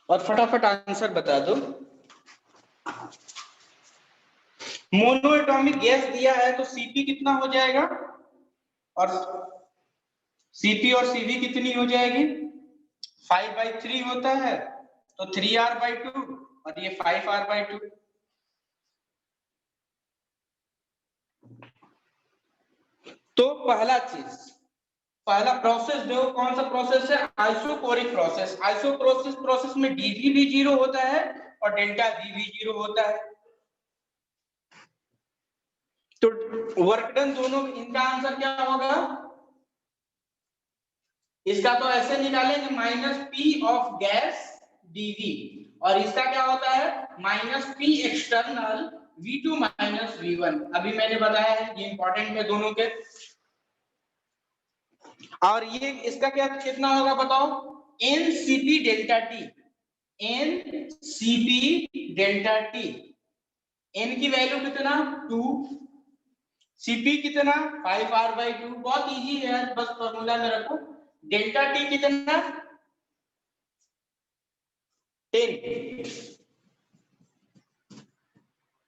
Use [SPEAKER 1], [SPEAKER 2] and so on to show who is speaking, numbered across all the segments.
[SPEAKER 1] और फटाफट आंसर बता दो। मोनो एटॉमिक गैस दिया है तो सीपी कितना हो जाएगा, और सीपी और सीवी कितनी हो जाएगी, 5/3 होता है तो 3r/2 और ये 5r/2। तो पहला प्रोसेस जो कौन सा प्रोसेस है, आइसोकोरिक प्रोसेस। प्रोसेस में डीवी भी 0 होता है और डेल्टा वी भी 0 होता है। तो वर्क डन दोनों, इनका आंसर क्या होगा, इसका तो ऐसे निकालेंगे -P ऑफ गैस dV, और इसका क्या होता है -P एक्सटर्नल V2 - V1। अभी मैंने बताया है ये इंपॉर्टेंट है दोनों के। और ये इसका क्या कितना होगा बताओ, NCP delta T, NCP delta T, N की वैल्यू कितना 2, CP कितना 5r/2, बहुत इजी है, बस फॉर्मूला में रखो। डेल्टा T कितना 10,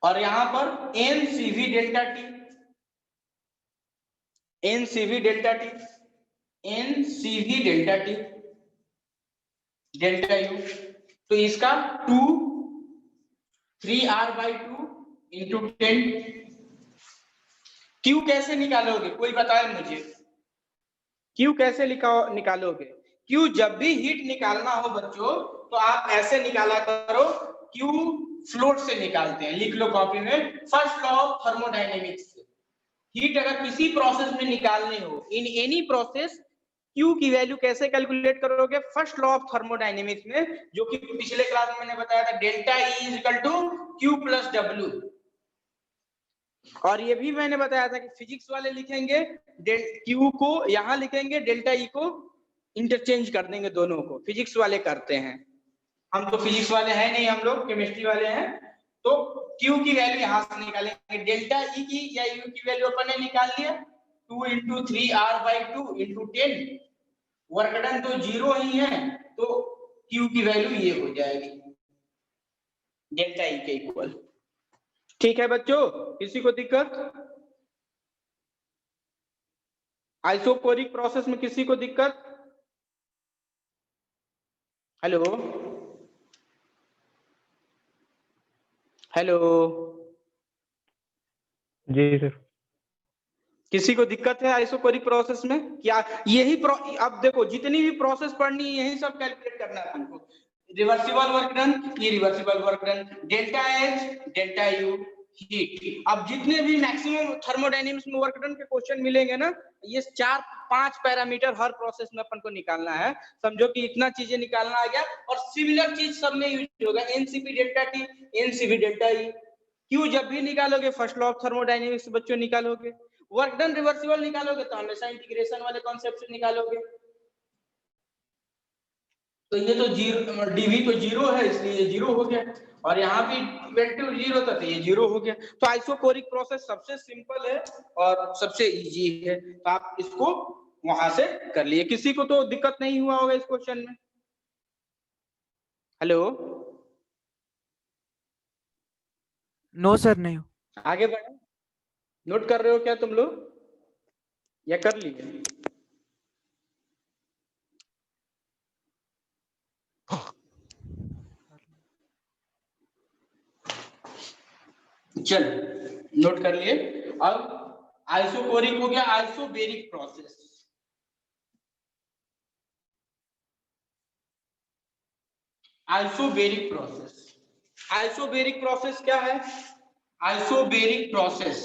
[SPEAKER 1] और यहां पर NCV delta T, NCV delta T, NCV delta T, delta U, तो इसका 2 3r/2 इंटू 10। क्यू कैसे निकालोगे, कोई बताए मुझे, क्यू कैसे निकालोगे। क्यू जब भी हीट निकालना हो बच्चों तो आप ऐसे निकाला करो, क्यू फ्लोट से निकालते हैं, लिख लो कॉपी में, फर्स्ट लॉ ऑफ थर्मोडायनेमिक्स से। हीट अगर किसी प्रोसेस में निकालनी हो, इन एनी प्रोसेस, क्यू की वैल्यू कैसे कैलकुलेट करोगे, फर्स्ट लॉ ऑफ थर्मोडायनेमिक्स में, जो कि पिछले क्लास में मैंने बताया था, delta E equal to Q plus W. और ये भी मैंने बताया था कि फिजिक्स वाले लिखेंगे क्यू को यहां लिखेंगे, डेल्टा ई को इंटरचेंज कर देंगे, दोनों को फिजिक्स वाले करते हैं। हम तो फिजिक्स वाले हैं नहीं, हम लोग केमिस्ट्री वाले हैं। तो क्यू की वैल्यू यहां से निकालेंगे, डेल्टा ई की या यू की वैल्यू अपन ने निकाल लिया, 2 × 3r/2 × 10। वर्क डन तो 0 ही है, तो क्यू की वैल्यू ये हो जाएगी डेल्टा ई के इक्वल। ठीक है बच्चों, किसी को दिक्कत, आइसोकोरिक प्रोसेस में किसी को दिक्कत, हेलो हेलो,
[SPEAKER 2] जी सर।
[SPEAKER 1] किसी को दिक्कत है आइसोकोरिक प्रोसेस में क्या, यही अब देखो जितनी भी प्रोसेस पढ़नी है यही सब कैलकुलेट करना है तुमको। रिवर्सिबल वर्क डन, ये reversible work done, delta H delta U heat. अब जितने भी मैक्सिमम थर्मोडायनेमिक्स में वर्क डन के क्वेश्चन मिलेंगे ना, ये 4-5 पैरामीटर हर प्रोसेस में अपन को निकालना है। समझो कि इतना चीजें निकालना आ गया, और सिमिलर चीज सब में यूज होगा, NCP delta T, NCP delta E. Q जब भी निकालोगे फर्स्ट लॉ ऑफ थर्मोडायनेमिक्स बच्चों निकालोगे, वर्क डन रिवर्सिबल निकालोगे तो हमेशा इंटीग्रेशन वाले कॉन्सेप्ट से निकालोगे। तो ये तो जीरो, डीवी तो 0 है इसलिए ये 0 हो गया, और यहाँ भी इक्वल टू 0 था तो ये 0 हो गया। तो आइसोकोरिक प्रोसेस सबसे सिंपल है और सबसे इजी है, तो आप इसको वहां से कर लिए। किसी को तो दिक्कत नहीं हुआ होगा इस क्वेश्चन में, हेलो।
[SPEAKER 2] नो सर, नहीं हो।
[SPEAKER 1] आगे बढ़े, नोट कर रहे हो क्या तुम लोग या कर लिए, चल नोट कर लिए। अब आइसोकोरिक हो गया, isobaric process. Isobaric process, isobaric process क्या है, आइसोबेरिक प्रोसेस,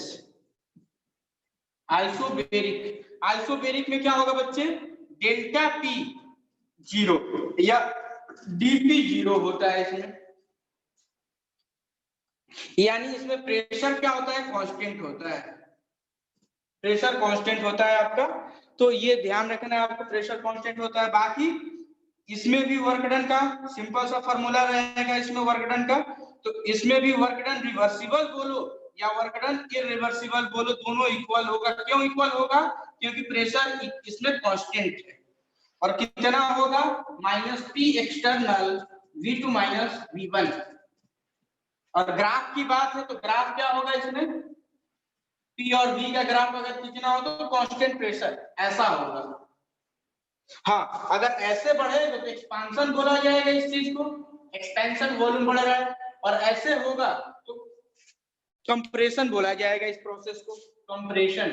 [SPEAKER 1] आइसोबेरिक में क्या होगा बच्चे, डेल्टा पी 0 या डीपी 0 होता है इसमें, यानी इसमें प्रेशर क्या होता है, कांस्टेंट होता है, प्रेशर कांस्टेंट होता है आपका। तो ये ध्यान रखना है आपको, प्रेशर कांस्टेंट होता है। बाकी इसमें भी वर्क डन का सिंपल सा फॉर्मूला रहेगा इसमें वर्क डन का, तो इसमें भी वर्क डन रिवर्सिबल बोलो या वर्क डन इरिवर्सिबल बोलो, दोनों इक्वल होगा। क्यों इक्वल होगा, क्योंकि प्रेशर इसमें कांस्टेंट है, और कितना होगा -P external V2 minus V1। और ग्राफ की बात है तो ग्राफ क्या होगा इसमें, P और V का ग्राफ अगर खींचना हो तो कांस्टेंट प्रेशर ऐसा होगा। हाँ, अगर ऐसे बढ़ेगा तो एक्सपांशन बोला जाएगा इस चीज को, एक्सपेंशन वॉल्यूम बढ़ रहा है, और ऐसे होगा तो कंप्रेशन बोला जाएगा इस प्रोसेस को, कंप्रेशन,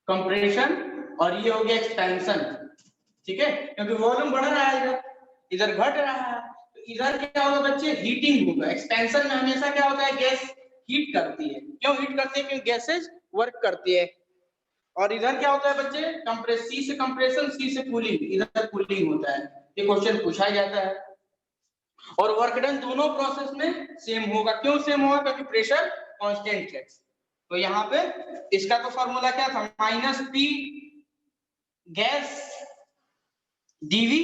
[SPEAKER 1] कंप्रेशन, और ये हो गया एक्सपेंशन। ठीक है, क्योंकि वॉल्यूम बढ़ रहा है, इधर घट रहा है, तो इधर क्या होगा बच्चे, हीटिंग होगा। एक्सपेंशन में हमेशा क्या होता है, गैस हीट करती है। क्यों हीट करती है, क्योंकि गैसेज वर्क करती है। और इधर क्या होता है बच्चे, कंप्रेस, सी से कंप्रेशन, सी से कूलिंग, इधर कूलिंग होता है। ये क्वेश्चन पूछा जाता है। और वर्क डन दोनों प्रोसेस में सेम होगा। क्यों सेम होगा, क्योंकि प्रेशर कांस्टेंट है। तो यहाँ पे इसका तो फॉर्मूला क्या था, माइनस पी गैस डीवी,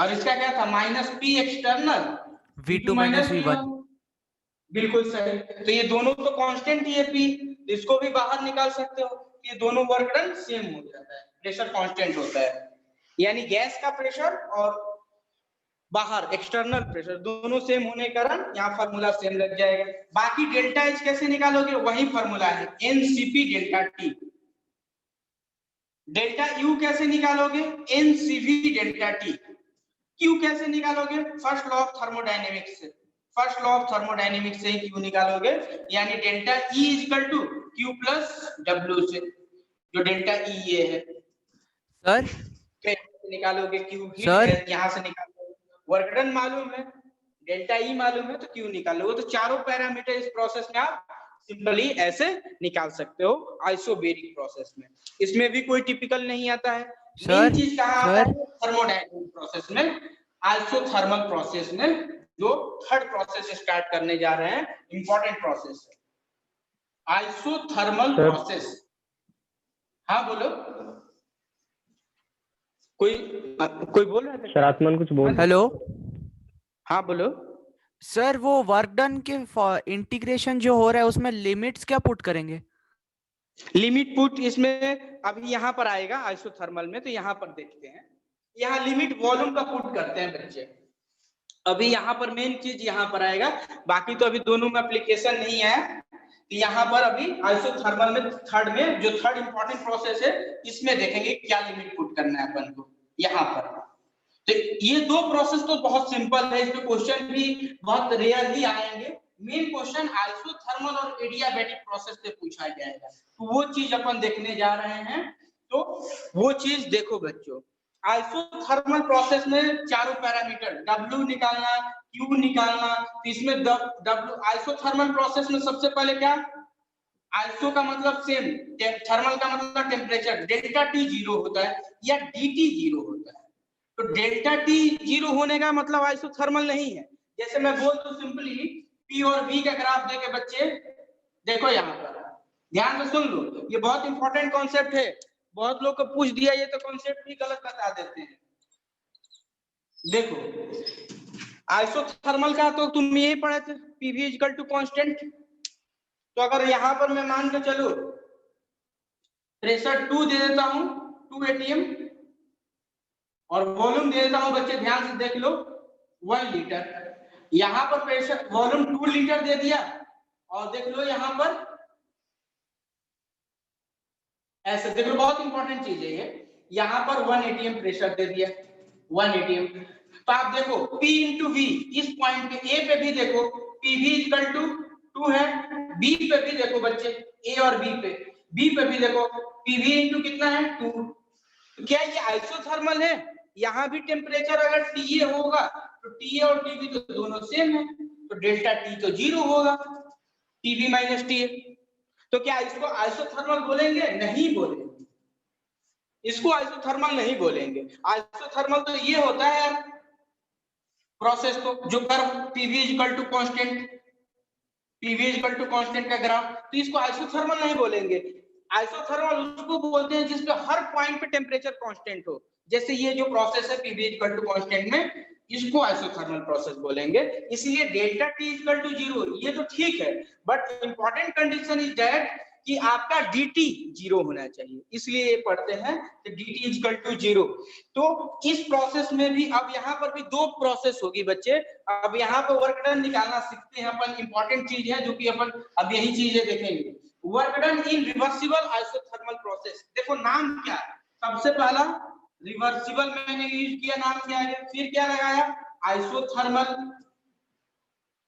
[SPEAKER 1] और इसका क्या था, minus P external
[SPEAKER 2] V2 minus V1।
[SPEAKER 1] बिल्कुल सही। तो ये दोनों तो कांस्टेंट ही है पी, इसको भी बाहर निकाल सकते हो। ये दोनों वर्क डन सेम हो जाता है, प्रेशर कांस्टेंट होता है। यानी गैस का प्रेशर और बाहर एक्सटर्नल प्रेशर दोनों सेम होने के कारण यहाँ फार्मूला सेम लग जाएगा। बाकी डेल्टा एच कैसे निकालोगे, वही फार्मूला है, NCP delta T. Delta U कैसे निकालोगे, एनसीवी डेल्टा टी। क्यू कैसे निकालोगे, फर्स्ट लॉ ऑफ थर्मोडायनेमिक्स से, फर्स्ट लॉ ऑफ थर्मोडायनेमिक्स से क्यू निकालोगे, यानी delta E is equal to Q plus W से, जो डेल्टा ई ये है।
[SPEAKER 2] सर
[SPEAKER 1] निकालोगे क्यू,
[SPEAKER 2] सर
[SPEAKER 1] यहाँ से निकालोगे, वर्क डन मालूम है, डेल्टा ई मालूम है, तो क्यू निकालोगे। तो चारों पैरामीटर इस प्रोसेस में आप सिंपली ऐसे निकाल सकते हो आइसोबेरिक प्रोसेस में। इसमें भी कोई टिपिकल नहीं आता है। मेन चीज कहाँ आता है, थर्मोडायनेमिक प्रोसेस में, आइसोथर्मल प्रोसेस में, जो थर्ड प्रोसेस स्टार्ट करने जा रहे हैं, इंपॉर्टेंट प्रोसेस है आइसोथर्मल प्रोसेस। हाँ बोलो, कोई बोल रहा है,
[SPEAKER 3] शरात्मन कुछ बोल।
[SPEAKER 2] हेलो
[SPEAKER 1] हाँ बोलो।
[SPEAKER 2] सर, वो वर्क डन के इंटीग्रेशन जो हो रहा है उसमें लिमिट्स क्या पुट करेंगे?
[SPEAKER 1] लिमिट पुट इसमें अभी यहाँ पर आएगा आइसोथर्मल में, तो यहाँ पर देखते हैं। यहाँ लिमिट वॉल्यूम का पुट करते हैं बच्चे। अभी यहाँ पर मेन चीज यहाँ पर आएगा, बाकी तो अभी दोनों में एप्लीकेशन नहीं है। यहाँ पर अभी आइसोथर्मल में थर्ड में, जो थर्ड इंपॉर्टेंट प्रोसेस है, इसमें देखेंगे क्या लिमिट पुट करना है अपन को यहाँ पर। तो ये दो प्रोसेस तो बहुत सिंपल है, इसमें क्वेश्चन भी बहुत रेयरली आएंगे। मेन क्वेश्चन आइसोथर्मल और एडियाबैटिक प्रोसेस से पूछा जाएगा, तो वो चीज अपन देखने जा रहे हैं। तो वो चीज देखो बच्चों, आइसोथर्मल प्रोसेस में चारों पैरामीटर W निकालना, Q निकालना। तो इसमें W आइसोथर्मल प्रोसेस में सबसे पहले क्या, आइसो का मतलब सेम, थर्मल का मतलब टेम्परेचर, डेल्टा T 0 होता है या DT 0 होता है। तो डेल्टा T 0 होने का मतलब आइसोथर्मल नहीं है। जैसे मैं बोल दूं सिंपली, P और V का ग्राफ देके बच्चे देखो, यहाँ पर ध्यान से सुन लो, ये बहुत इंपॉर्टेंट कॉन्सेप्ट है। बहुत लोग को पूछ दिया ये तो कॉन्सेप्ट भी गलत बता देते हैं। देखो आइसोथर्मल का तो तुम यही पढ़े थे, PV इक्वल टू कांस्टेंट। तो अगर यहाँ पर मैं मान के चलो प्रेशर 2 दे देता हूं, 2 atm, और वॉल्यूम दे देता हूं बच्चे, ध्यान से देख लो 1 लीटर। यहाँ पर प्रेशर वॉल्यूम 2 लीटर दे दिया, और देख लो यहाँ पर ऐसे देख लो, बहुत इंपॉर्टेंट चीज है ये। यहाँ पर 1 atm प्रेशर दे दिया, 1 atm। तो आप देखो P इंटू V, इस पॉइंट पे A पे भी देखो PV इक्वल टू 2 है, B पे भी देखो बच्चे, A और B पे भी देखो PV इंटू कितना है 2। तो क्या ये आइसोथर्मल है? यहाँ भी टेम्परेचर अगर TA होगा तो TA और TB तो दोनों सेम है, तो डेल्टा T तो 0 होगा, TB माइनस TA। तो क्या इसको आइसोथर्मल बोलेंगे? नहीं बोलेंगे, इसको आइसोथर्मल नहीं बोलेंगे। आइसोथर्मल तो ये होता है प्रोसेस तो जो curve PV equal to constant, PV equal to constant का ग्राफ, तो इसको आइसोथर्मल नहीं बोलेंगे। आइसोथर्मल उसको बोलते हैं जिसपे हर पॉइंट पे टेम्परेचर कांस्टेंट हो। जैसे ये जो प्रोसेस है PV इक्वल टू कांस्टेंट में, इसको आइसोथर्मल प्रोसेस बोलेंगे। इसलिए डेल्टा T इक्वल टू 0 ये तो ठीक है, but important condition is that कि आपका dt 0 होना चाहिए, इसलिए ये पढ़ते हैं कि dt इक्वल टू 0। तो इस प्रोसेस में भी अब यहाँ पर भी दो प्रोसेस होगी बच्चे। अब यहाँ पर वर्क डन निकालना सीखते हैं अपन, इंपॉर्टेंट चीज है जो कि अपन अब यही चीजें देखेंगे। Work done in reversible isothermal process, देखो नाम क्या है, सबसे पहला रिवर्सिबल मैंने यूज किया, नाम क्या है, फिर क्या लगाया, isothermal,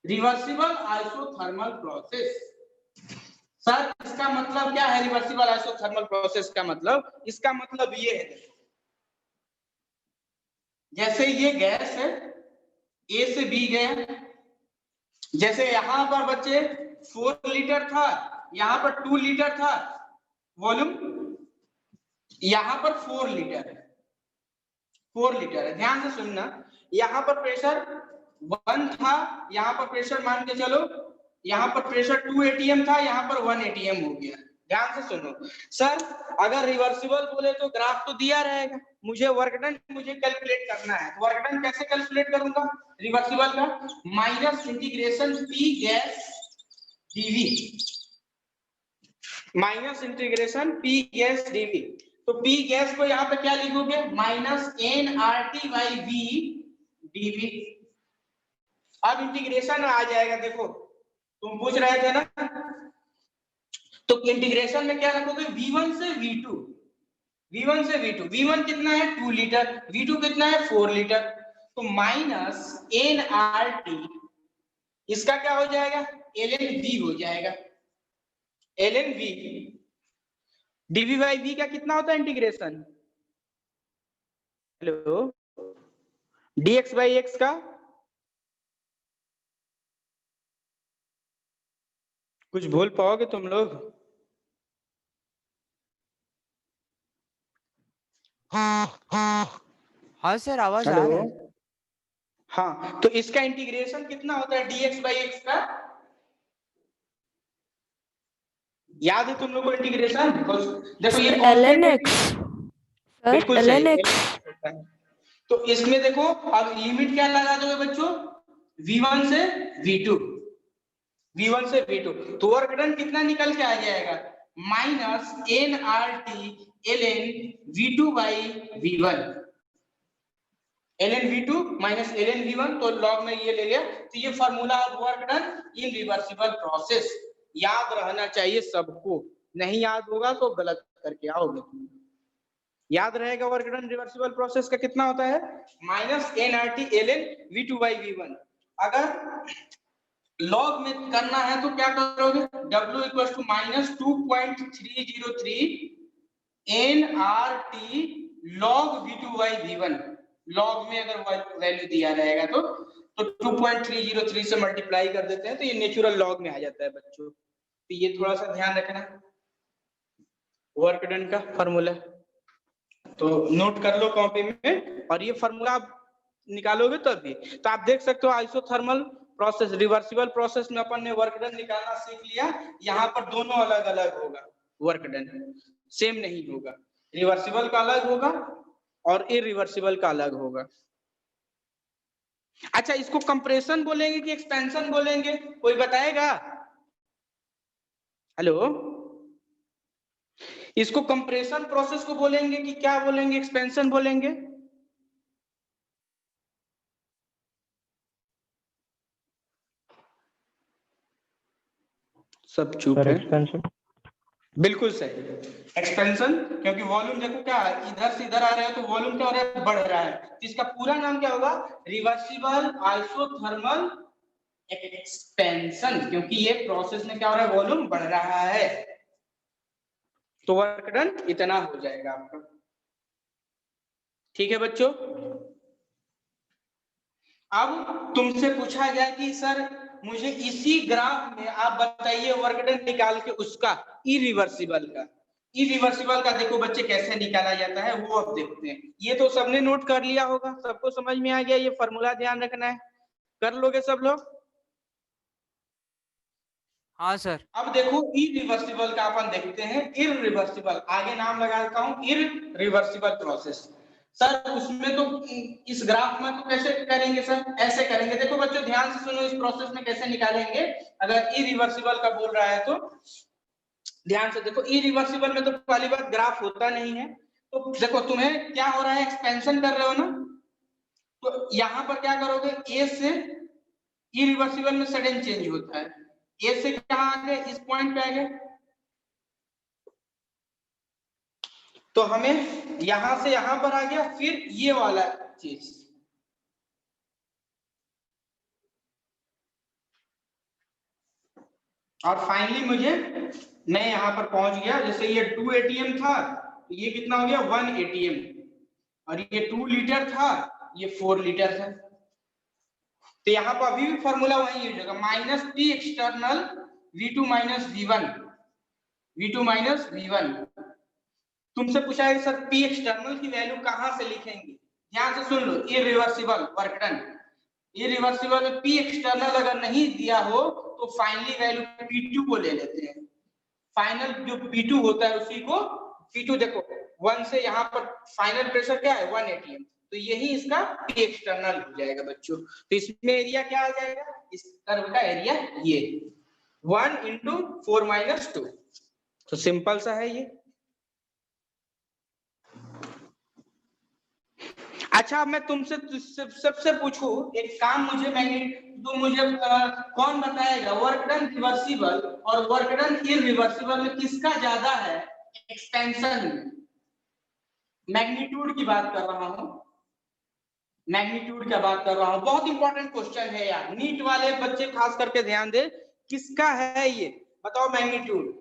[SPEAKER 1] reversible isothermal process. Sir इसका मतलब क्या है रिवर्सिबल आइसोथर्मल प्रोसेस का मतलब, इसका मतलब ये है, जैसे ये गैस है ए से बी गया, जैसे यहां पर बच्चे 4 लीटर था, यहां पर 2 लीटर था वॉल्यूम, यहां पर 4 लीटर है, 4 लीटर है, ध्यान से सुनना। यहां पर प्रेशर 1 था, यहां पर प्रेशर मान के चलो, यहां पर प्रेशर 2 atm था, यहां पर 1 atm हो गया। ध्यान से सुनो सर, अगर रिवर्सिबल बोले तो ग्राफ तो दिया रहेगा, मुझे वर्क डन मुझे कैलकुलेट करना है, वर्क डन कैसे कैलकुलेट करूंगा रिवर्सिबल का, minus integration P gas DV, minus integration P gas DV. तो पी गैस को यहाँ पे क्या लिखोगे, minus n R T by V DV. अब इंटीग्रेशन आ जाएगा, देखो तुम पूछ रहे थे ना, तो इंटीग्रेशन में क्या रखोगे, v1 से v2, v1 से v2, v1 कितना है 2 लीटर, v2 कितना है 4 लीटर, तो माइनस एन आर टी, इसका क्या हो जाएगा ln v हो जाएगा, ln v, dv by v का कितना होता है integration, hello, dx by x का, कुछ भूल पाओगे तुम लोग,
[SPEAKER 2] हाँ सर आवाज आ
[SPEAKER 1] हेलो,
[SPEAKER 2] रहा है।
[SPEAKER 1] हाँ तो इसका इंटीग्रेशन कितना होता है dx बाई x का, याद है तुम लोग को इंटीग्रेशन, देखो ये
[SPEAKER 3] ln
[SPEAKER 1] कांस्टेंट,
[SPEAKER 3] x,
[SPEAKER 1] बिल्कुल
[SPEAKER 3] ln
[SPEAKER 1] सही,
[SPEAKER 3] x,
[SPEAKER 1] तो इसमें देखो अब लिमिट क्या लगा दोगे बच्चों, v1 से v2, v1 से v2, तो वर्क डन कितना निकल के आ जाएगा, minus n R T ln v2 by v1, ln v2 minus ln v1, तो लॉग में ये ले लिया, तो ये formula of work done in reversible process, याद रहना चाहिए सबको, नहीं याद होगा तो गलत करके आओगे तुम, याद रहेगा वर्क डन रिवर्सिबल प्रोसेस का कितना होता है, minus n R T ln v2 by v1। अगर लॉग में करना है तो क्या करोगे, w equal to minus 2.303 n R T log v2 by v1, log में अगर वैल्यू दिया रहेगा तो 2.303 से मल्टीप्लाई कर देते हैं तो ये नेचुरल लॉग में आ जाता है बच्चों, तो ये थोड़ा सा ध्यान रखना, वर्क डन का फॉर्मूला तो नोट कर लो कॉपी में, और ये फॉर्मूला आप निकालोगे तभी तो आप देख सकते हो आइसोथर्मल प्रोसेस रिवर्सिबल प्रोसेस में अपन ने वर्क डन निकालना सीख लिया, यहाँ पर दोनों अलग अलग होगा, वर्क डन सेम नहीं होगा, रिवर्सिबल का अलग होगा और इरिवर्सिबल का अलग होगा। अच्छा इसको कंप्रेशन बोलेंगे कि एक्सपेंशन बोलेंगे, कोई बताएगा, हेलो, इसको कंप्रेशन प्रोसेस को बोलेंगे कि क्या बोलेंगे, एक्सपेंशन बोलेंगे, सब चुप है,
[SPEAKER 4] एक्सपेंशन,
[SPEAKER 1] बिल्कुल सही एक्सपेंशन, क्योंकि वॉल्यूम देखो क्या है, इधर से इधर आ रहा है तो वॉल्यूम क्या हो रहा है, बढ़ रहा है, तो इसका पूरा नाम क्या होगा, रिवर्सिबल आइसोथर्मल एक्सपेंशन, क्योंकि ये प्रोसेस में क्या हो रहा है, वॉल्यूम बढ़ रहा है, तो वर्क डन इतना हो जाएगा आपका, ठीक है बच्चों। अब तुमसे पूछा गया कि सर मुझे इसी ग्राफ में आप बताइए वर्क डन निकाल के उसका इरिवर्सिबल का, इरिवर्सिबल का देखो बच्चे कैसे निकाला जाता है वो अब देखते हैं, ये तो सबने नोट कर लिया होगा, सबको समझ में आ गया, ये फॉर्मूला ध्यान रखना है, कर लोगे सब लोग,
[SPEAKER 2] हाँ सर।
[SPEAKER 1] अब देखो इरिवर्सिबल का अपन देखते हैं, इरिवर्सिबल आगे नाम लगा देता हूं इरिवर्सिबल प्रोसेस, सर उसमें तो इस ग्राफ में तो कैसे करेंगे सर, ऐसे करेंगे, देखो बच्चों ध्यान से सुनो, इस प्रोसेस में कैसे निकालेंगे, अगर इरिवर्सिबल का बोल रहा है तो ध्यान से देखो, इरिवर्सिबल में तो पहली बात ग्राफ होता नहीं है, तो देखो तुम्हें क्या हो रहा है, एक्सपेंशन कर रहे हो ना, तो यहां पर क्या करोगे, ए से इरिवर्सिबल में सडन चेंज होता है, ए से कहां आ गए, इस पॉइंट पे आ गए, तो हमें यहां से यहां पर आ गया, फिर ये वाला चीज, और फाइनली मैं यहां पर पहुंच गया, जैसे ये 2 एटीएम था, तो ये कितना हो गया 1 एटीएम, और ये 2 लीटर था, ये 4 लीटर था, तो यहाँ पर अभी भी फॉर्मूला वही यूज होगा, minus P external V2 minus V1, V2 minus V1। तुमसे पूछा है सर पी एक्सटर्नल की वैल्यू कहां से लिखेंगे, ध्यान से सुन लो, इरिवर्सिबल वर्क डन, इरिवर्सिबल में पी एक्सटर्नल अगर नहीं दिया हो तो फाइनली वैल्यू P2 को ले लेते हैं, फाइनल जो P2 होता है उसी को P2, देखो 1 से यहाँ पर फाइनल प्रेशर क्या है 1 एटीएम, तो यही इसका पी एक्सटर्नल हो जाएगा बच्चों, तो इसमें एरिया क्या आ जाएगा, इस कर्व का एरिया ये 1 × 4 - 2, तो सिंपल सा है ये। अच्छा, अब मैं तुमसे सबसे पूछूं एक काम, मुझे कौन बताएगा वर्क डन रिवर्सिबल और वर्क डन इरिवर्सिबल में किसका ज्यादा है एक्सपेंशन में, मैग्नीट्यूड की बात कर रहा हूं, मैग्नीट्यूड की बात कर रहा हूं, बहुत इंपॉर्टेंट क्वेश्चन है यार, नीट वाले बच्चे खास करके ध्यान दे, किसका है ये बताओ, मैग्नीट्यूड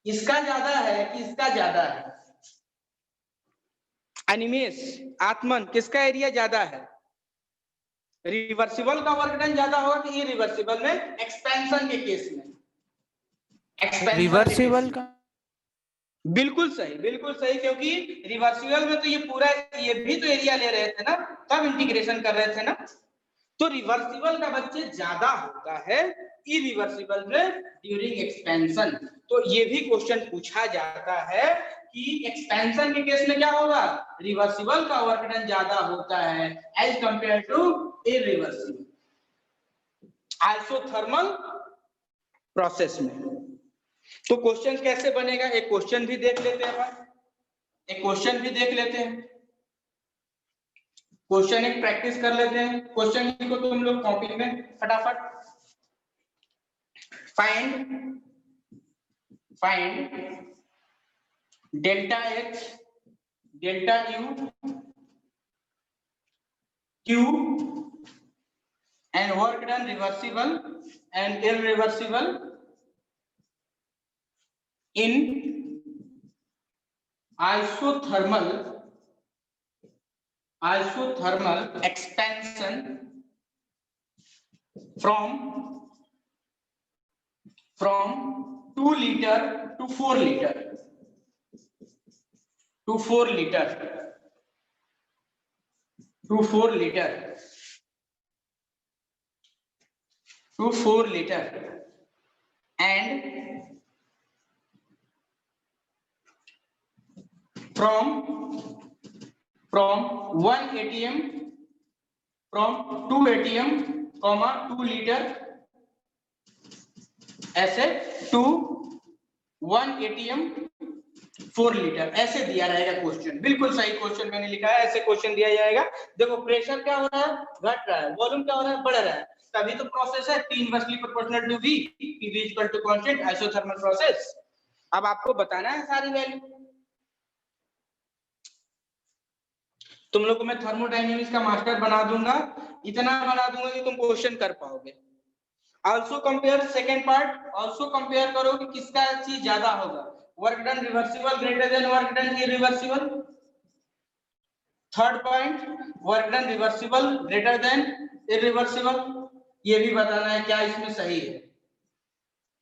[SPEAKER 1] इसका ज्यादा है कि इसका ज्यादा है, अनिमेश आत्मन किसका एरिया ज्यादा है, रिवर्सिबल का वर्क डन ज्यादा होगा कि इरिवर्सिबल में, एक्सपेंशन के केस में, एक्सपेंशन
[SPEAKER 2] रिवर्सिबल का,
[SPEAKER 1] बिल्कुल सही, क्योंकि रिवर्सिबल में तो ये पूरा, ये भी तो एरिया ले रहे थे ना, तब इंटीग्रेशन कर रहे थे ना, तो रिवर्सिबल का बच्चे ज्यादा होता है इरिवर्सिबल में ड्यूरिंग एक्सपेंशन, तो ये भी क्वेश्चन पूछा जाता है कि एक्सपेंशन के केस में क्या होगा, रिवर्सिबल का वर्क डन ज्यादा होता है as compare to irreversible, isothermal process में। तो क्वेश्चन कैसे बनेगा, एक क्वेश्चन भी देख लेते हैं, क्वेश्चन एक प्रैक्टिस कर लेते हैं, क्वेश्चन को तुम लोग कॉपी में फटाफट, find delta H delta U Q and work done reversible and irreversible in isothermal expansion from 2 liter to 4 liter to 4 liter to 4 liter to 4 liter and from 1 atm from 2 atm comma 2 liter ऐसे to 1 atm 4 litre ऐसे दिया रहेगा question, बिल्कुल सही question मैंने लिखा है, ऐसे क्वेश्चन दिया जाएगा। देखो प्रेशर क्या हो रहा है, घट रहा है, वॉल्यूम क्या हो रहा है, बढ़ रहा है, तभी तो प्रोसेस है P inversely proportional to V, PV equal to constant, isothermal process. अब आपको बताना है सारी वैल्यू, तुम लोग को मैं थर्मोडायनेमिक्स का मास्टर बना दूंगा, इतना बना दूंगा कि तुम क्वेश्चन कर पाओगे। Also compare second part, also compare करो कि किसका चीज ज्यादा होगा, work done reversible greater than work done irreversible. Third point, work done reversible greater than irreversible, ये भी बताना है क्या इसमें सही है।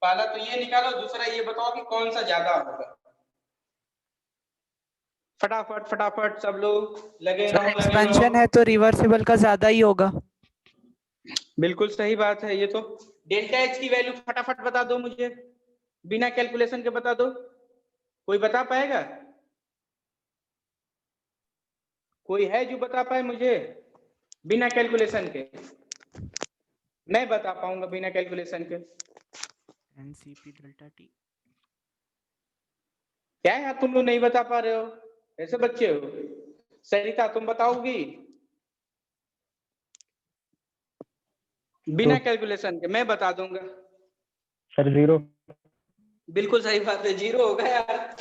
[SPEAKER 1] पहला तो ये निकालो, दूसरा ये बताओ कि कौन सा ज्यादा होगा। फटाफट फटाफट सब लोग लगे रहो,
[SPEAKER 2] एक्सपेंशन है तो रिवर्सिबल का ज्यादा ही होगा।
[SPEAKER 1] बिल्कुल सही बात है, ये तो डेल्टा H की वैल्यू फटाफट बता दो मुझे, बिना कैलकुलेशन के बता दो, कोई बता पाएगा, कोई है जो बता पाए मुझे बिना कैलकुलेशन के? मैं बता पाऊंगा बिना कैलकुलेशन के।
[SPEAKER 2] NCP डेल्टा T
[SPEAKER 1] क्या यार तुम लोग नहीं बता पा रहे हो, ऐसे बच्चे हो। सरिता तुम बताओगी बिना कैलकुलेशन के? मैं बता दूंगा।
[SPEAKER 3] सर 0।
[SPEAKER 1] बिल्कुल सही बात है, 0 होगा यार।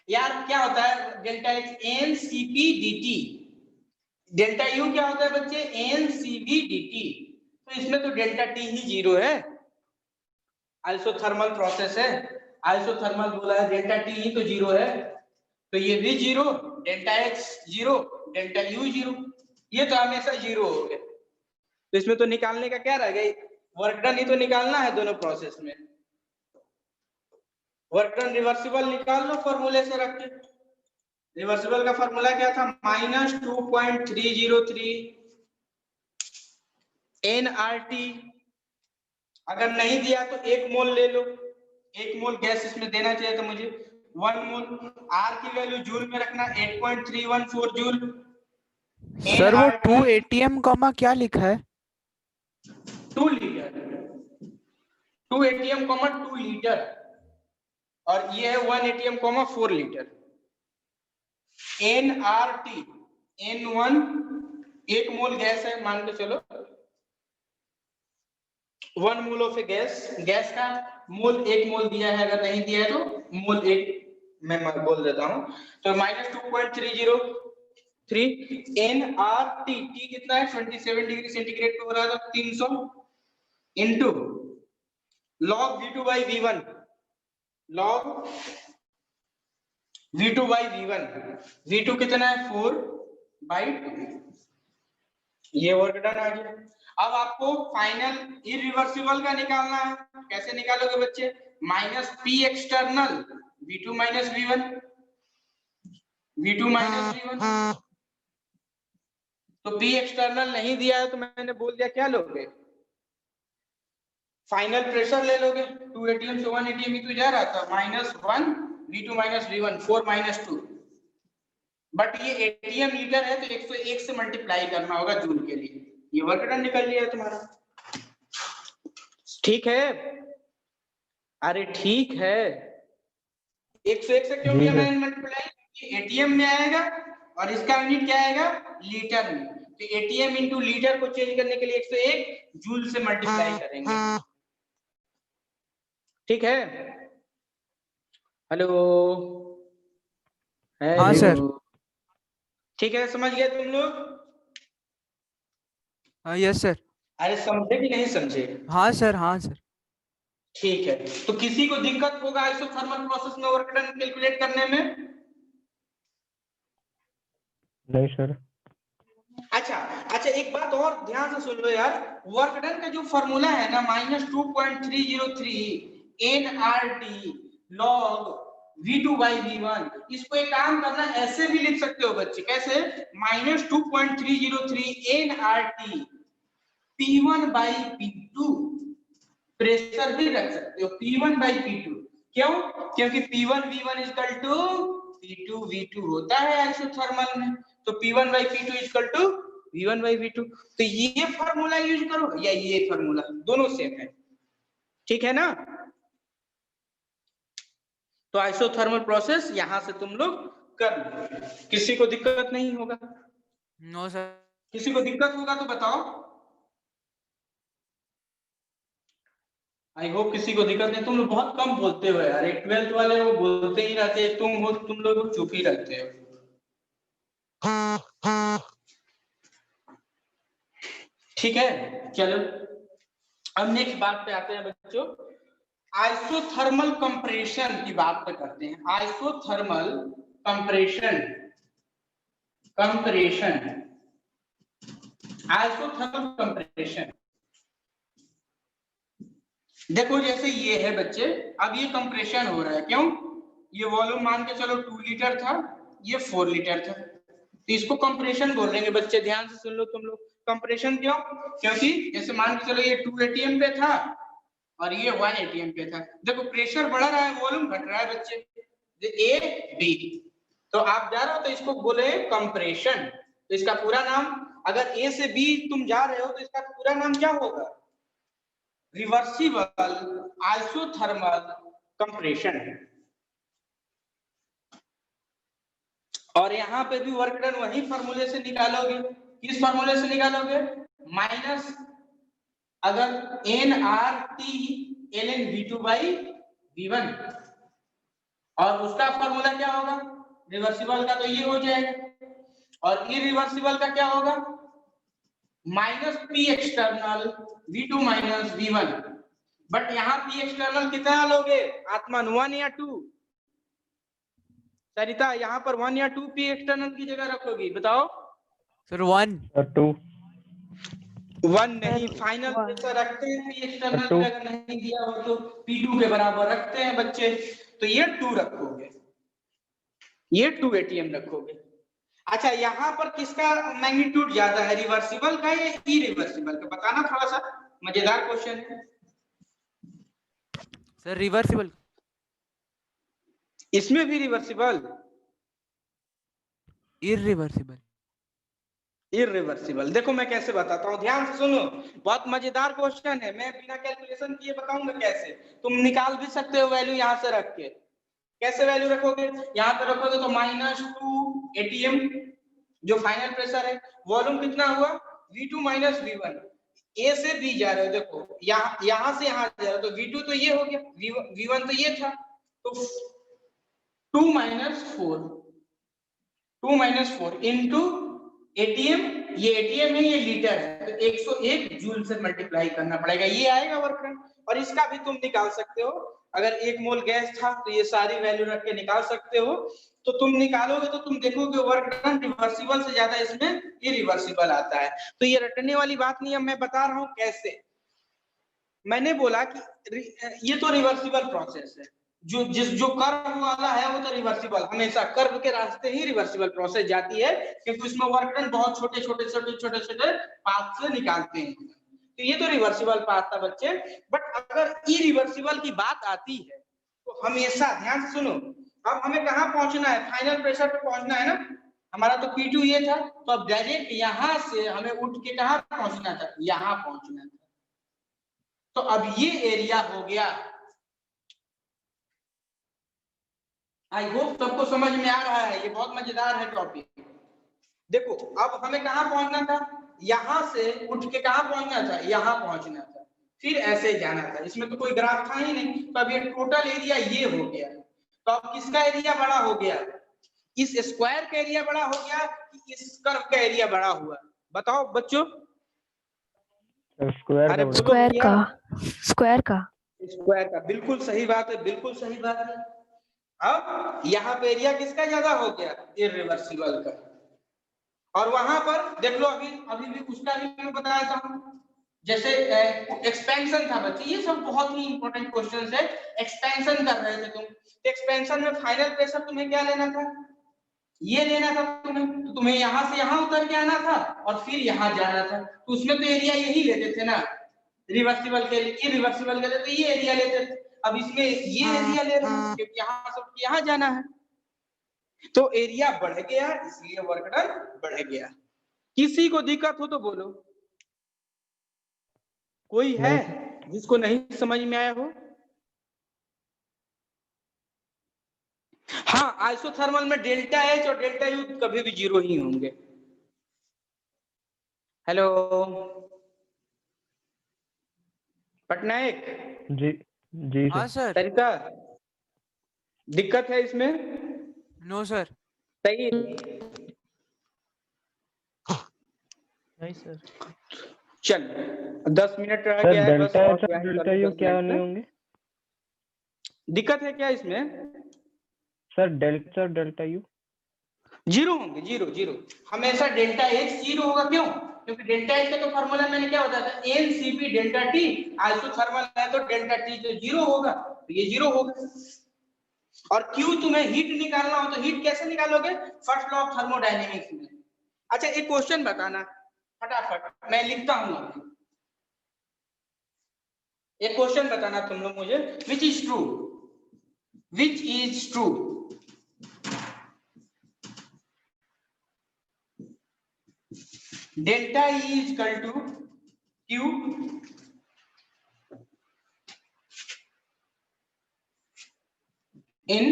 [SPEAKER 1] यार क्या होता है delta X n C P D T, delta U क्या होता है बच्चे? N C V D T. तो इसमें तो डेल्टा टी ही 0 है, आइसोथर्मल प्रोसेस है, आइसोथर्मल बोला है, डेल्टा टी ही तो 0 है। तो ये भी 0, डेल्टा एक्स 0, डेल्टा यू 0, ये तो हमेशा 0 हो गए। तो इसमें तो निकालने का क्या रह गई? वर्क डन ही तो निकालना है दोनों प्रोसेस में। वर्क डन रिवर्सिबल निकाल लो फॉर्मूले से रख के। रिवर्सिबल का फॉर्मूला क्या था? -2.303 nRT। अगर नहीं दिया तो 1 मोल ले लो, 1 मोल गैस इसमें देना चाहिए तो मुझे 1 मोल। R की वैल्यू जूल में रखना 8.314 जूल।
[SPEAKER 2] सर वो
[SPEAKER 1] nRT
[SPEAKER 2] 2 ATM कॉमा क्या लिखा है?
[SPEAKER 1] 2 लीटर, 2 ATM 2 लीटर, और ये है 1 ATM 4 लीटर। nRT N1 1 मोल गैस है मान के चलो, 1 mole of A gas, gas का मोल 1 मोल दिया है, अगर नहीं दिया है तो मोल 1 मैं बोल देता हूं। तो -2.303 nRT, T कितना है? 27 डिग्री सेंटीग्रेड पे हो रहा है तो 300 into log V2 by V1, log V2 by V1, V2 कितना है? 4/2। ये वर्क डन आ गया। अब आपको फाइनल इरिवर्सिबल का निकालना है। कैसे निकालोगे बच्चे? -P external V2 - V1, V2 - V1। तो P एक्सटर्नल नहीं दिया है तो मैंने बोल दिया क्या लोगे? फाइनल प्रेशर ले लोगे। 2 ATM से 1 ATM ही तो जा रहा था, -1 V2 - V1, 4 - 2। बट ये ATM लीटर है तो 101 से मल्टीप्लाई करना होगा जूल के लिए। ये वर्क डन निकल लिया है तुम्हारा। ठीक है? अरे ठीक है। 101 से क्यों किया मैंने मल्टीप्लाई? ATM में आएगा और इसका यूनिट क्या आएगा? लीटर में। तो ATM इंटू लीटर को चेंज करने के लिए 101 जूल से मल्टीप्लाई करेंगे। ठीक है? हेलो
[SPEAKER 2] हाँ सर।
[SPEAKER 1] ठीक है, समझ गए तुम लोग?
[SPEAKER 2] Yes sir.
[SPEAKER 1] अरे समझे कि नहीं समझे?
[SPEAKER 2] हाँ सर, हाँ सर।
[SPEAKER 1] ठीक है, तो किसी को दिक्कत होगा आइसोथर्मल प्रोसेस में वर्क डन कैलकुलेट करने में?
[SPEAKER 3] नहीं सर।
[SPEAKER 1] अच्छा एक बात और ध्यान से सुन लो यार, वर्क डन का जो फॉर्मूला है ना -2.303 nRT log V2 by V1, इसको एक काम करना, ऐसे भी लिख सकते हो बच्चे। कैसे? -2.303 nRT P1 by P2, pressure भी रख सकते हो P1 by P2। क्यों? क्योंकि P1 V1 equal to P2 V2 होता है आइसोथर्मल में, तो P1 by P2 equal to V1 by V2। तो ये फार्मूला यूज करो या ये फार्मूला, दोनों सेम है। ठीक है ना? तो आइसोथर्मल प्रोसेस यहां से तुम लोग कर लो, किसी को दिक्कत नहीं होगा?
[SPEAKER 2] No sir.
[SPEAKER 1] किसी को दिक्कत होगा तो बताओ। आई होप किसी को दिक्कत नहीं। तुम लोग बहुत कम बोलते हो यार, एक 12th वाले वो बोलते ही रहते हैं, तुम लोग चुप ही रहते हो। ठीक है, चलो अब नेक्स्ट बात पे आते हैं बच्चों। आइसोथर्मल कंप्रेशन की बात पे करते हैं। Isothermal compression, isothermal compression. देखो जैसे ये है बच्चे, अब ये कंप्रेशन हो रहा है, क्यों? ये वॉल्यूम मान के चलो 2 लीटर था, ये 4 लीटर था, तो इसको कंप्रेशन बोलेंगे बच्चे। ध्यान से सुन लो तुम लोग। कंप्रेशन क्यों? क्योंकि जैसे मान के चलो ये 2 ATM पे था और ये 1 ATM पे था। देखो प्रेशर बढ़ रहा है, वॉल्यूम घट रहा है बच्चे, A B। तो आप जा रहे हो तो इसको बोले कंप्रेशन। तो इसका पूरा नाम, अगर A से B तुम जा रहे हो तो इसका पूरा नाम क्या होगा? Reversible isothermal compression. और यहाँ पे भी वर्क डन वही फॉर्मूले से निकालोगे। किस फॉर्मूले से निकालोगे? माइनस अगर n R T L N V2 by V1, और उसका फॉर्मूला क्या होगा? रिवर्सिबल का तो ये हो जाएगा, और इरिवर्सिबल का क्या होगा? Minus P external V2 minus V1। But यहाँ पी एक्सटर्नल कितना लोगे आत्मन, 1 या 2? सरिता यहाँ पर 1 या 2 पी एक्सटर्नल की जगह रखोगी, बताओ।
[SPEAKER 2] सर 1।
[SPEAKER 3] 2।
[SPEAKER 1] 1 नहीं, फाइनल प्रेशर रखते हैं पी एक्सटर्नल की जगह, नहीं दिया हो तो P2 के बराबर रखते हैं बच्चे, तो ये 2 रखोगे, ये 2 ATM रखोगे। अच्छा, यहाँ पर किसका मैग्नीट्यूड ज्यादा है, रिवर्सिबल का या इरिवर्सिबल का? बताना, थोड़ा सा मजेदार क्वेश्चन है।
[SPEAKER 2] Sir reversible.
[SPEAKER 1] इसमें भी रिवर्सिबल?
[SPEAKER 2] इरिवर्सिबल।
[SPEAKER 1] इरिवर्सिबल। देखो मैं कैसे बताता हूँ, ध्यान से सुनो, बहुत मजेदार क्वेश्चन है, मैं बिना कैलकुलेशन किए बताऊंगा कैसे। तुम निकाल भी सकते हो वैल्यू यहाँ से रख के। कैसे वैल्यू रखोगे? यहाँ पे रखोगे तो -2 ATM जो फाइनल प्रेशर है। वॉल्यूम कितना हुआ? V2 minus V1। ए से बी जा रहे हो, देखो यहाँ से यहाँ जा रहे हो, तो V2 तो ये हो गया, V1 तो ये था, तो 2 माइनस 4 इंटू ATM, ये ATM है, ये लीटर है, तो 101 जूल से मल्टीप्लाई करना पड़ेगा, ये आएगा वर्क डन। और इसका भी तुम निकाल सकते हो, अगर 1 मोल गैस था तो ये सारी वैल्यू रख के निकाल सकते हो। तो तुम निकालोगे तो तुम देखोगे वर्क डन रिवर्सिबल से ज्यादा इसमें इरिवर्सिबल आता है। तो ये रटने वाली बात नहीं है, मैं बता रहा हूं कैसे। मैंने बोला कि ये तो रिवर्सिबल प्रोसेस है, जो कर्व वाला है वो तो रिवर्सिबल, हमेशा कर्व के रास्ते ही रिवर्सिबल प्रोसेस जाती है, क्योंकि उसमें वर्क डन बहुत छोटे छोटे पाथ से निकालते हैं, तो ये तो रिवर्सिबल पाथ था बच्चे। बट अगर इरिवर्सिबल की बात आती है तो हमेशा ध्यान से सुनो, अब हमें कहाँ पहुंचना है? फाइनल प्रेशर पे पहुंचना है ना, हमारा तो P2 ये था, तो अब डायरेक्ट यहाँ से हमें उठ के कहाँ पहुंचना था? यहाँ पहुंचना था। तो अब ये एरिया हो गया। आई होप सबको समझ में आ रहा है, ये बहुत मजेदार है टॉपिक। देखो अब हमें कहाँ पहुंचना था? यहां से उठ के कहाँ पहुंचना था? यहाँ पहुंचना था, फिर ऐसे जाना था, इसमें तो कोई ग्राफ था ही नहीं। तो अब ये टोटल एरिया ये हो गया, तो अब किसका एरिया बड़ा हो गया? इस स्क्वायर का एरिया बड़ा हो गया कि इस कर्व का एरिया बड़ा हुआ? बताओ बच्चों।
[SPEAKER 3] स्क्वायर
[SPEAKER 1] अरे
[SPEAKER 3] का
[SPEAKER 1] स्क्वायर का,
[SPEAKER 4] स्क्वायर का।
[SPEAKER 1] स्क्वायर का, बिल्कुल सही बात है, बिल्कुल सही बात है। अब यहाँ पे एरिया किसका ज्यादा हो गया? इरिवर्सिबल का। और वहां पर देख लो, अभी भी उसका भी मैं बताया था, जैसे एक्सपेंशन था बच्चे, ये सब बहुत ही इंपॉर्टेंट क्वेश्चन है। एक्सपेंशन कर रहे थे तुम, एक्सपेंशन में फाइनल प्रेशर तुम्हें क्या लेना था? ये लेना था तुम्हें, तो तुम्हें यहाँ से यहाँ उतर के आना था और फिर यहाँ जाना था, तो उसमें तो एरिया यही लेते थे ना, रिवर्सिबल के लिए, रिवर्सिबल के लिए तो ये एरिया लेते थे। अब इसमें ये एरिया ले रहे हैं क्योंकि यहाँ से यहाँ जाना है, तो एरिया बढ़ गया, इसलिए वर्क डन बढ़ गया। किसी को दिक्कत हो तो बोलो, कोई है जिसको नहीं समझ में आया हो? हाँ, आइसोथर्मल में डेल्टा एच और डेल्टा यू कभी भी 0 ही होंगे। हेलो पटनायक
[SPEAKER 3] जी जी
[SPEAKER 2] हाँ
[SPEAKER 3] सर।
[SPEAKER 2] सर।
[SPEAKER 1] सरिता, दिक्कत है इसमें?
[SPEAKER 2] No sir.
[SPEAKER 1] सही?
[SPEAKER 3] नहीं सर।
[SPEAKER 1] चल 10 मिनट रह
[SPEAKER 3] सर
[SPEAKER 1] गया है बस,
[SPEAKER 3] डेल्टा
[SPEAKER 1] और
[SPEAKER 3] एच और
[SPEAKER 1] ज्वाइन कर
[SPEAKER 3] डेल्टा
[SPEAKER 1] लो
[SPEAKER 3] यू
[SPEAKER 1] 10
[SPEAKER 3] क्या
[SPEAKER 1] मिनट
[SPEAKER 3] नहीं
[SPEAKER 1] में।
[SPEAKER 3] होंगे?
[SPEAKER 1] दिक्कत है क्या इसमें?
[SPEAKER 3] सर डेल्टा और डेल्टा यू
[SPEAKER 1] 0 होंगे, 0 हमेशा डेल्टा एच 0 होगा। क्यों? क्योंकि डेल्टा एच का तो फॉर्मूला मैंने क्या होता था, NCP डेल्टा T, आइसोथर्मल है तो डेल्टा T तो 0 होगा, तो ये 0 होगा। और Q तुम्हें हीट निकालना हो तो हीट कैसे निकालोगे? फर्स्ट लॉ ऑफ थर्मोडायनेमिक्स में। अच्छा एक क्वेश्चन बताना फटाफट, मैं लिखता हूं अभी। एक क्वेश्चन बताना तुम लोग मुझे, which is true, which is true, delta E is equal to Q in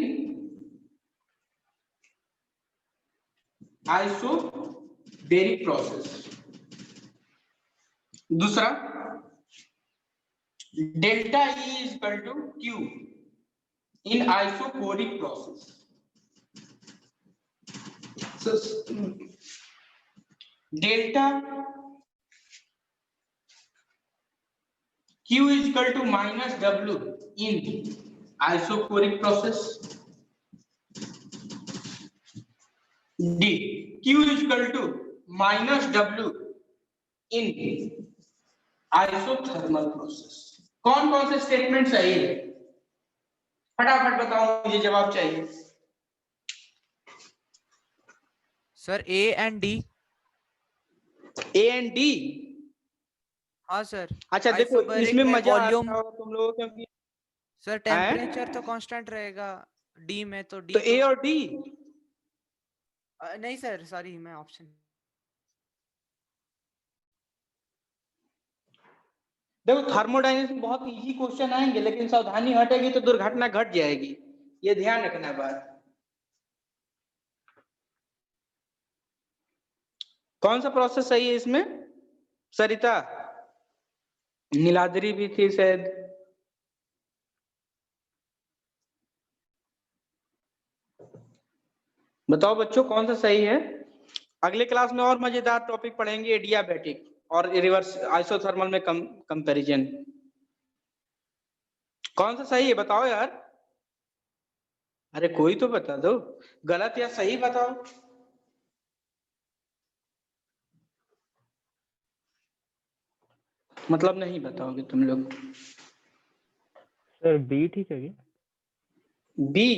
[SPEAKER 1] isobaric process. दूसरा delta E is equal to Q in isochoric process. Delta Q is equal to minus W in isochoric process. D. Q is equal to minus W in isothermal process. कौन कौन से statement सही है? फटाफट बताओ, मुझे जवाब चाहिए।
[SPEAKER 2] Sir A and D।
[SPEAKER 1] A and D।
[SPEAKER 2] हाँ सर।
[SPEAKER 1] अच्छा देखो,
[SPEAKER 2] Isobaric
[SPEAKER 1] इसमें
[SPEAKER 2] में
[SPEAKER 1] मजा आता
[SPEAKER 2] वॉल्यूम,
[SPEAKER 1] होगा तुम लोगों को, क्योंकि
[SPEAKER 2] सर टेम्परेचर तो कांस्टेंट रहेगा D में, तो D
[SPEAKER 1] तो A और D।
[SPEAKER 2] नहीं सर, सॉरी मैं ऑप्शन।
[SPEAKER 1] देखो थर्मोडायनेमिक्स में बहुत इजी क्वेश्चन आएंगे, लेकिन सावधानी हटेगी तो दुर्घटना घट जाएगी, ये ध्यान रखना बात। कौन सा प्रोसेस सही है इसमें? सरिता, नीलाद्री भी थी शायद। बताओ बच्चों कौन सा सही है? अगले क्लास में और मजेदार टॉपिक पढ़ेंगे, एडियाबैटिक और रिवर्स आइसोथर्मल में कंपैरिजन। कौन सा सही है बताओ यार? अरे कोई तो बता दो, गलत या सही बताओ। मतलब नहीं बताओगे तुम लोग?
[SPEAKER 3] सर बी ठीक है क्या?
[SPEAKER 1] बी।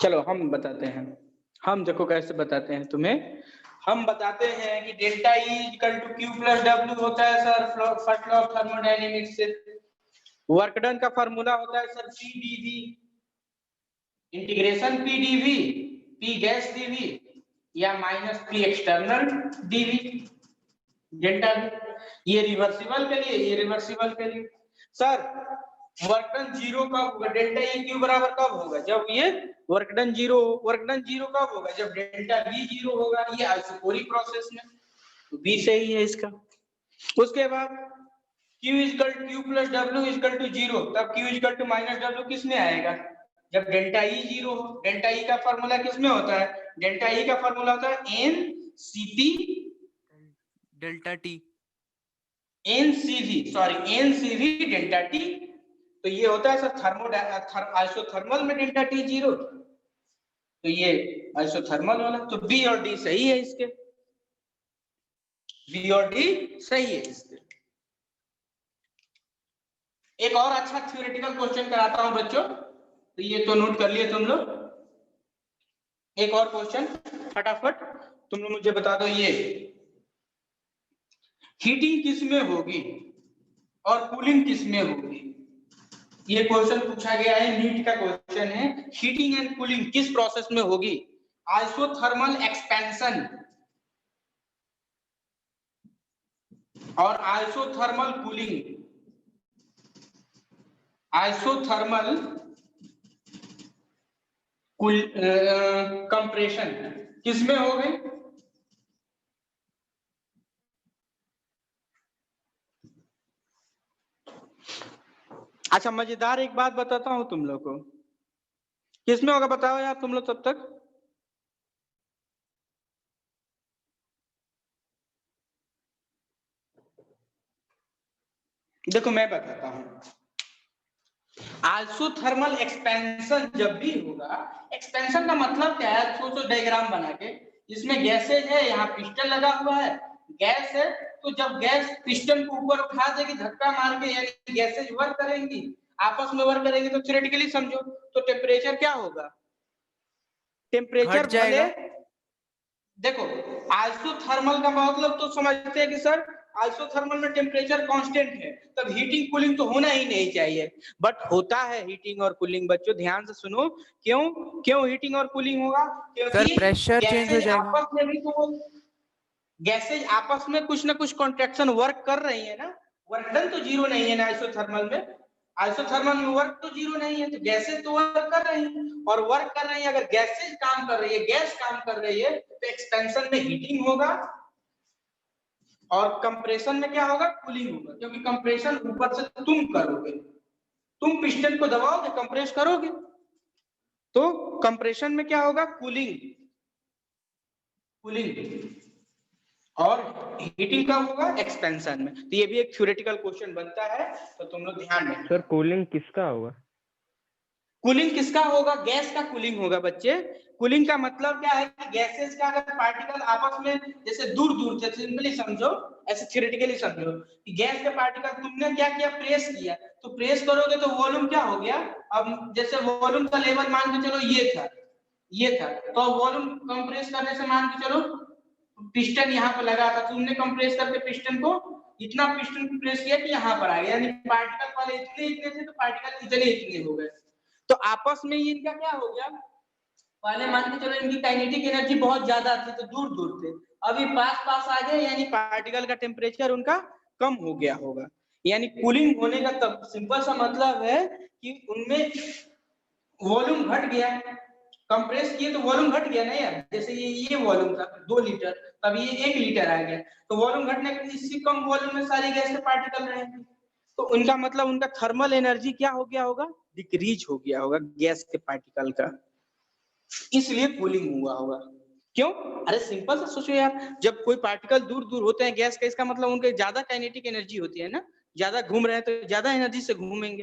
[SPEAKER 1] चलो हम बताते हैं, हम देखो कैसे बताते हैं तुम्हें। हम बताते हैं कि delta E equal to Q plus W होता है sir, first law of thermodynamics से। वर्क डन का फार्मूला होता है sir PdV, integration PdV, P gas dV या minus P external dV delta V। ये रिवर्सिबल के लिए, ये रिवर्सिबल के लिए। सर वर्क डन जीरो कब होगा? डेल्टा E Q बराबर कब होगा? जब ये वर्क डन जीरो हो। वर्क डन जीरो कब होगा? जब डेल्टा V जीरो होगा। ये आइसोकोरिक प्रोसेस में, तो B सही है इसका। उसके बाद Q equal to Q plus W equal to zero, तब Q equal to minus W किस में आएगा? जब डेल्टा E जीरो हो। डेल्टा E का फॉर्मूला किस में होता है? डेल्टा E का फॉर्मूला होता है NCP
[SPEAKER 2] delta T,
[SPEAKER 1] NCV, sorry NCV delta T। तो ये होता है सर आइसोथर्मल में डेल्टा T जीरो, तो ये आइसोथर्मल वाला। तो बी और डी सही है इसके, बी और डी सही है इसके। एक और अच्छा थ्योरेटिकल क्वेश्चन कराता हूं बच्चों, तो ये तो नोट कर लिए तुम लोग। एक और क्वेश्चन फटाफट तुम लोग मुझे बता दो, ये हीटिंग किस में होगी और कूलिंग किस में होगी? ये क्वेश्चन पूछा गया है, नीट का क्वेश्चन है। हीटिंग एंड कूलिंग किस प्रोसेस में होगी? आइसोथर्मल एक्सपेंशन और आइसोथर्मल कूलिंग। आइसोथर्मल कंप्रेशन किस में हो गई? अच्छा मजेदार एक बात बताता हूं तुम लोग को, किसमें होगा बताओ यार तुम लोग तब तक। देखो मैं बताता हूं, आइसोथर्मल एक्सपेंशन जब भी होगा, एक्सपेंशन का मतलब क्या है? सोचो डायग्राम बना के, इसमें गैसेज है, यहाँ पिस्टन लगा हुआ है, गैस है, तो जब गैस पिस्टन को ऊपर उठा देगी धक्का मार के, यानी गैसेज वर्क करेंगी, आपस में वर्क करेंगे, तो थ्योरेटिकली समझो तो टेम्परेचर क्या होगा? टेम्परेचर
[SPEAKER 2] घट जाएगा।
[SPEAKER 1] भले, देखो आइसोथर्मल का मतलब तो समझते हैं कि सर आइसोथर्मल में टेम्परेचर कांस्टेंट है, तब हीटिंग कूलिंग तो होना ही नहीं चाहिए, बट होता है हीटिंग और कूलिंग। बच्चों ध्यान से सुनो, क्यों क्यों हीटिंग और कूलिंग होगा?
[SPEAKER 2] सर
[SPEAKER 1] क्योंकि
[SPEAKER 2] प्रेशर चेंज हो जाएगा।
[SPEAKER 1] आपस में भी तो गैसेज आपस में कुछ ना कुछ कॉन्ट्रैक्शन वर्क कर रही है ना। वर्क डन तो जीरो नहीं है ना आइसोथर्मल में, आइसोथर्मल में वर्क तो जीरो नहीं है, तो गैसेज तो वर्क कर रही है, और वर्क कर रही है, अगर गैसेज काम कर रही है, गैस काम कर रही है, तो एक्सपेंशन में हीटिंग होगा और कंप्रेशन में क्या होगा, कूलिंग होगा, क्योंकि कंप्रेशन ऊपर से तुम करोगे, तुम पिस्टन को दबाओगे, कंप्रेस करोगे, तो कंप्रेशन में क्या होगा, कूलिंग, और हीटिंग कब होगा, एक्सपेंशन में। तो ये भी एक थ्योरेटिकल क्वेश्चन बनता है, तो तुम लोग ध्यान रखना।
[SPEAKER 3] सर कूलिंग किसका होगा?
[SPEAKER 1] कूलिंग किसका होगा, गैस का कूलिंग होगा बच्चे। कूलिंग का मतलब क्या है कि गैसेस का अगर पार्टिकल आपस में जैसे दूर दूर से, सिंपली समझो, ऐसे थ्योरेटिकली समझो कि गैस के पार्टिकल तुमने क्या किया, प्रेस किया, तो प्रेस करोगे तो वॉल्यूम क्या हो गया, अब जैसे वॉल्यूम का लेवल मान के चलो ये था, तो वॉल्यूम कंप्रेस करने से मान के चलो पिस्टन यहाँ पे लगा था, तुमने कंप्रेस करके पिस्टन को इतना पिस्टन प्रेस किया कि यहाँ पर आ गया, यानी पार्टिकल वाले इतने थे तो पार्टिकल इतने हो गए, तो आपस में इनका क्या हो गया, पहले मान के चलो इनकी काइनेटिक एनर्जी बहुत ज्यादा थी तो दूर दूर थे, अभी पास आ गए, यानी पार्टिकल का टेम्परेचर उनका कम हो गया होगा। यानी कूलिंग होने का तब सिंपल सा मतलब है कि उनमें वॉल्यूम घट गया, कंप्रेस किए तो वॉल्यूम घट गया ना यार, जैसे ये वॉल्यूम था 2 लीटर, तब ये 1 लीटर आ गया, तो वॉल्यूम घटने के इससे कम वॉल्यूम में सारी गैस के पार्टिकल रहेंगे, तो उनका मतलब उनका थर्मल एनर्जी क्या हो गया होगा, डिक्रीज हो गया होगा गैस के पार्टिकल का, इसलिए कूलिंग हुआ होगा। क्यों? अरे सिंपल सा सोचो यार, जब कोई पार्टिकल दूर दूर होते हैं गैस का, इसका मतलब उनके ज्यादा काइनेटिक एनर्जी होती है ना, ज्यादा घूम रहे हैं तो ज्यादा एनर्जी से घूमेंगे,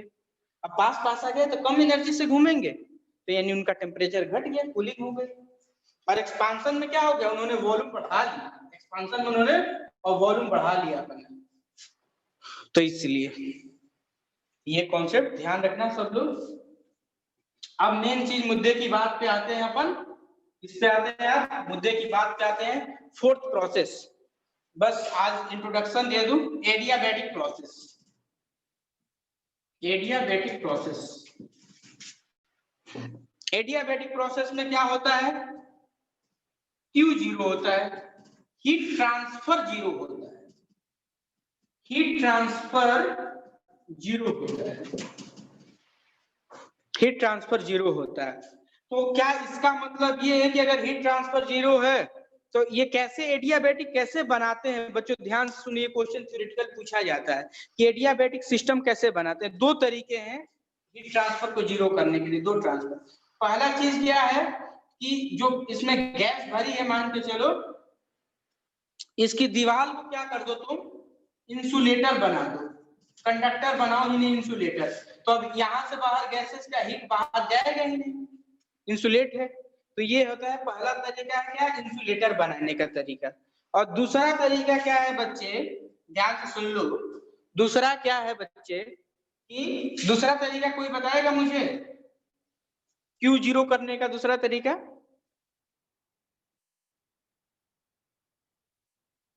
[SPEAKER 1] अब पास आ गए तो कम एनर्जी से घूमेंगे, तो यानी उनका टेम्परेचर घट गया, कूलिंग हो गई। और एक्सपांशन में क्या हो गया, उन्होंने वॉल्यूम बढ़ा लिया, एक्सपांशन में उन्होंने और वॉल्यूम बढ़ा लिया अपने, तो इसलिए ये कॉन्सेप्ट ध्यान रखना सब लोग। अब मेन चीज मुद्दे की बात पे आते हैं अपन, किस पे आते हैं यार, मुद्दे की बात पे आते हैं, फोर्थ प्रोसेस। बस आज इंट्रोडक्शन दे दूं, adiabatic process. Adiabatic process, adiabatic process में क्या होता है, Q जीरो होता है, हीट ट्रांसफर जीरो होता है, हीट ट्रांसफर जीरो होता है, हीट ट्रांसफर जीरो होता है। तो क्या इसका मतलब ये है कि अगर हीट ट्रांसफर जीरो है तो ये कैसे एडियाबैटिक कैसे बनाते हैं, बच्चों ध्यान से सुनिए, क्वेश्चन थ्योरेटिकल पूछा जाता है कि एडियाबैटिक सिस्टम कैसे बनाते हैं। दो तरीके हैं हीट ट्रांसफर को जीरो करने के लिए, दो ट्रांसफर। पहला चीज क्या है कि जो इसमें गैस भरी है, मान के चलो इसकी दीवार को क्या कर दो तुम, इंसुलेटर बना दो, कंडक्टर बनाओ ही नहीं इंसुलेटर, तो अब यहाँ से बाहर गैसेस का हीट बाहर जाएगा ही नहीं, इंसुलेट है। तो ये होता है पहला तरीका, क्या, इंसुलेटर बनाने का तरीका। और दूसरा तरीका क्या है बच्चे, ध्यान से सुन लो, दूसरा क्या है बच्चे कि दूसरा तरीका कोई बताएगा मुझे, क्यू जीरो करने का दूसरा तरीका?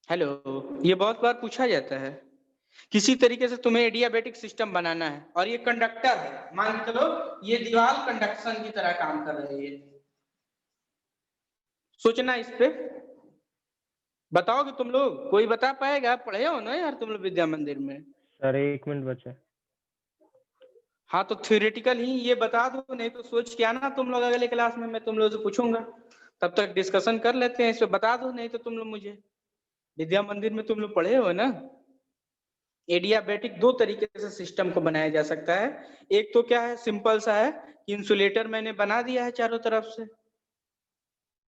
[SPEAKER 1] हेलो, ये बहुत बार पूछा जाता है। किसी तरीके से तुम्हें एडियाबैटिक सिस्टम बनाना है और ये कंडक्टर है, मान के चलो ये दीवार कंडक्शन की तरह काम कर रही है, सोचना इस पे, बताओगे तुम लोग, कोई बता पाएगा? पढ़े हो ना यार तुम लोग विद्या मंदिर में?
[SPEAKER 3] सर 1 मिनट बचा।
[SPEAKER 1] हाँ तो थ्योरेटिकल ही ये बता दो, नहीं तो सोच के आना तुम लोग अगले क्लास में, मैं तुम लोग से पूछूंगा, तब तक डिस्कशन कर लेते हैं, इस पे बता दो, नहीं तो तुम लोग मुझे, विद्या मंदिर में तुम लोग पढ़े हो ना। एडियाबैटिक दो तरीके से सिस्टम को बनाया जा सकता है। एक तो क्या है, सिंपल सा है कि इंसुलेटर मैंने बना दिया है चारों तरफ से,